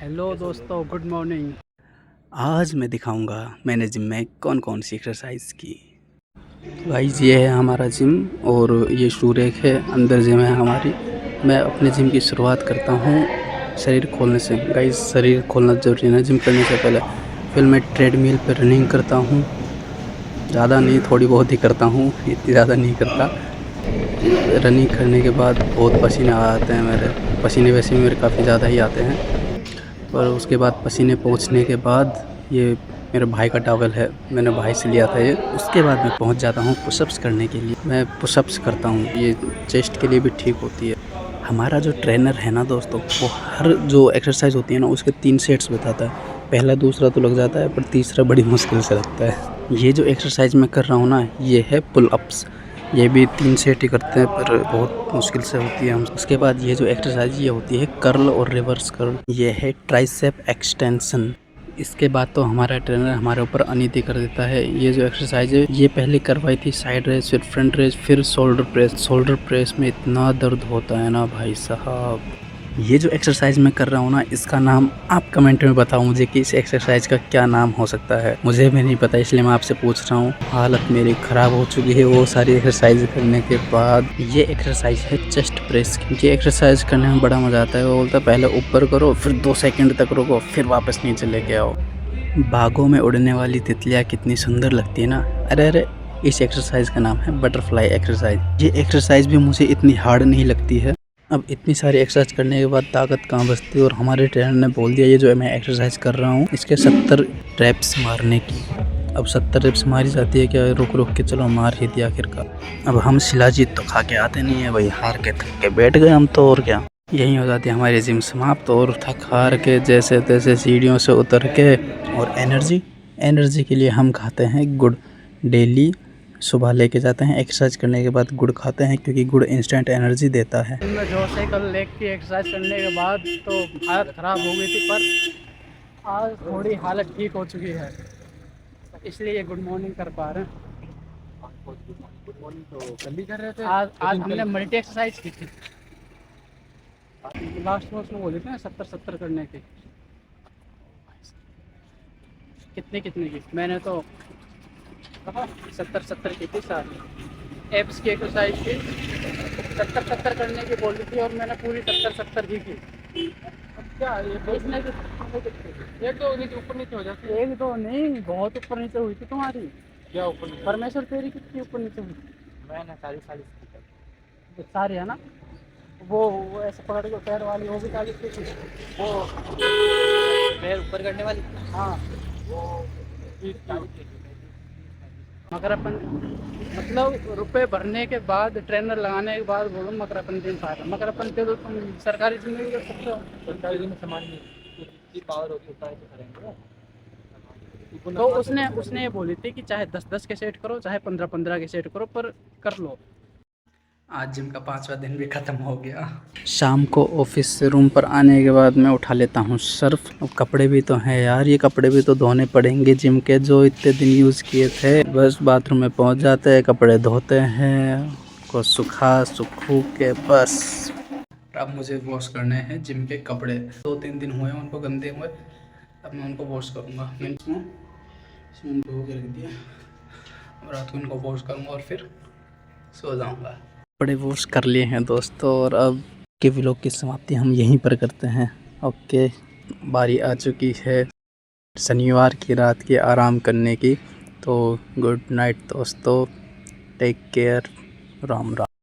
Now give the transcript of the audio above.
Hello दोस्तों, good morning. आज मैं दिखाऊंगा मैंने जिम में कौन कौन सी एक्सरसाइज की। गाइस ये है हमारा जिम और ये शूरेख है, अंदर जिम है हमारी। मैं अपने जिम की शुरुआत करता हूँ शरीर खोलने से। गाइस शरीर खोलना ज़रूरी है ना जिम करने से पहले। फिर मैं ट्रेडमिल पर रनिंग करता हूँ, ज़्यादा नहीं थोड़ी बहुत ही करता हूँ, इतनी ज़्यादा नहीं करता। रनिंग करने के बाद बहुत पसीने आते हैं मेरे, पसीने वैसे मेरे काफ़ी ज़्यादा ही आते हैं। और उसके बाद पसीने पहुँचने के बाद ये मेरे भाई का टॉवल है, मैंने भाई से लिया था ये। उसके बाद मैं पहुँच जाता हूँ पुशअप्स करने के लिए। मैं पुशअप्स करता हूँ, ये चेस्ट के लिए भी ठीक होती है। हमारा जो ट्रेनर है ना दोस्तों, वो हर जो एक्सरसाइज होती है ना उसके 3 सेट्स बताता है। पहला दूसरा तो लग जाता है पर तीसरा बड़ी मुश्किल से लगता है। ये जो एक्सरसाइज मैं कर रहा हूँ ना, ये है पुल अप्स। ये भी 3 सेट ही करते हैं पर बहुत मुश्किल से होती है हम। उसके बाद ये जो एक्सरसाइज ये होती है कर्ल और रिवर्स कर्ल, ये है ट्राइसेप एक्सटेंशन। इसके बाद तो हमारा ट्रेनर हमारे ऊपर अनीति कर देता है। ये जो एक्सरसाइज है ये पहले करवाई थी साइड रेस, फिर फ्रंट रेस, फिर शोल्डर प्रेस। शोल्डर प्रेस में इतना दर्द होता है ना भाई साहब। ये जो एक्सरसाइज मैं कर रहा हूँ ना, इसका नाम आप कमेंट में बताओ मुझे कि इस एक्सरसाइज का क्या नाम हो सकता है। मुझे भी नहीं पता, इसलिए मैं आपसे पूछ रहा हूँ। हालत मेरी ख़राब हो चुकी है वो सारी एक्सरसाइज करने के बाद। ये एक्सरसाइज है चेस्ट प्रेस की। ये एक्सरसाइज करने में बड़ा मज़ा आता है। वो बोलता है पहले ऊपर करो, फिर 2 सेकंड तक रुको, फिर वापस नीचे लेके आओ। बागों में उड़ने वाली तितलियाँ कितनी सुंदर लगती है ना। अरे अरे, इस एक्सरसाइज का नाम है बटरफ्लाई एक्सरसाइज। ये एक्सरसाइज भी मुझे इतनी हार्ड नहीं लगती है। अब इतनी सारी एक्सरसाइज करने के बाद ताकत कहाँ बचती है, और हमारे ट्रेनर ने बोल दिया ये जो मैं एक्सरसाइज कर रहा हूँ इसके 70 रैप्स मारने की। अब 70 रैप्स मारी जाती है क्या, रुक रुक के चलो मार ही दिया आखिरकार। अब हम शिलाजीत तो खा के आते नहीं है भाई, हार के थक के बैठ गए हम तो, और क्या। यही हो जाती है हमारी जिम समाप्त, और थक हार के जैसे तैसे सीढ़ियों से उतर के। और एनर्जी के लिए हम खाते हैं गुड़। डेली सुबह लेके जाते हैं, एक्सरसाइज करने के बाद गुड़ खाते हैं क्योंकि गुड़ इंस्टेंट एनर्जी देता है। मैं जोर से कल लेग की एक्सरसाइज करने के बाद तो हालत ख़राब हो गई थी, पर आज थोड़ी हालत ठीक हो चुकी है, इसलिए गुड मॉर्निंग कर पा रहे हैं। गुड मॉर्निंग तो कल भी कर रहे थे। आज हमने मल्टी एक्सरसाइज की थी। लास्ट में उसमें बोले थे ना 70-70 करने की। कितने की मैंने तो 70-70 की थी सारी। एब्स की एक्सरसाइज थी, 70-70 करने की बोली थी और मैंने पूरी 70-70 ही की। क्या ये देखने की एक दो नीचे ऊपर नीचे हो जाती है। एक दो नहीं, बहुत ऊपर नीचे हुई थी तुम्हारी। क्या ऊपर नीचे? परमेश्वर तेरी कितनी ऊपर नीचे हुई? मैंने सारी है ना। वो ऐसे पकड़ के पैर वाली वो भी 40 की थी। वो पैर ऊपर करने वाली, हाँ वो 40 की। मगर अपन मतलब रुपए भरने के बाद, ट्रेनर लगाने के बाद बोलो मगर अपन दिन फायदा। मगर अपन दे दो, तुम सरकारी जिम में कर सकते हो। सरकारी जिम में सामान नहीं, जितनी पावर होती है उतना ही तो करेंगे। तो उसने ये बोली थी कि चाहे 10-10 के सेट करो, चाहे 15-15 के सेट करो, पर कर लो। आज जिम का 5वां दिन भी ख़त्म हो गया। शाम को ऑफिस से रूम पर आने के बाद मैं उठा लेता हूँ सर्फ। अब कपड़े भी तो हैं यार, ये कपड़े भी तो धोने पड़ेंगे जिम के, जो इतने दिन यूज़ किए थे। बस बाथरूम में पहुँच जाते हैं, कपड़े धोते हैं, को सुखू के बस। अब मुझे वॉश करने हैं जिम के कपड़े। 2-3 दिन हुए उनको गंदे हुए, अब मैं उनको वॉश करूँगा। मैंने इसमें धो के रख दिया, अब रात को इनको वॉश करूँगा और फिर सो जाऊँगा। कपड़े वॉश कर लिए हैं दोस्तों, और अब के व्लॉग की समाप्ति हम यहीं पर करते हैं। ओके, बारी आ चुकी है शनिवार की रात की आराम करने की। तो गुड नाइट दोस्तों, टेक केयर, राम राम।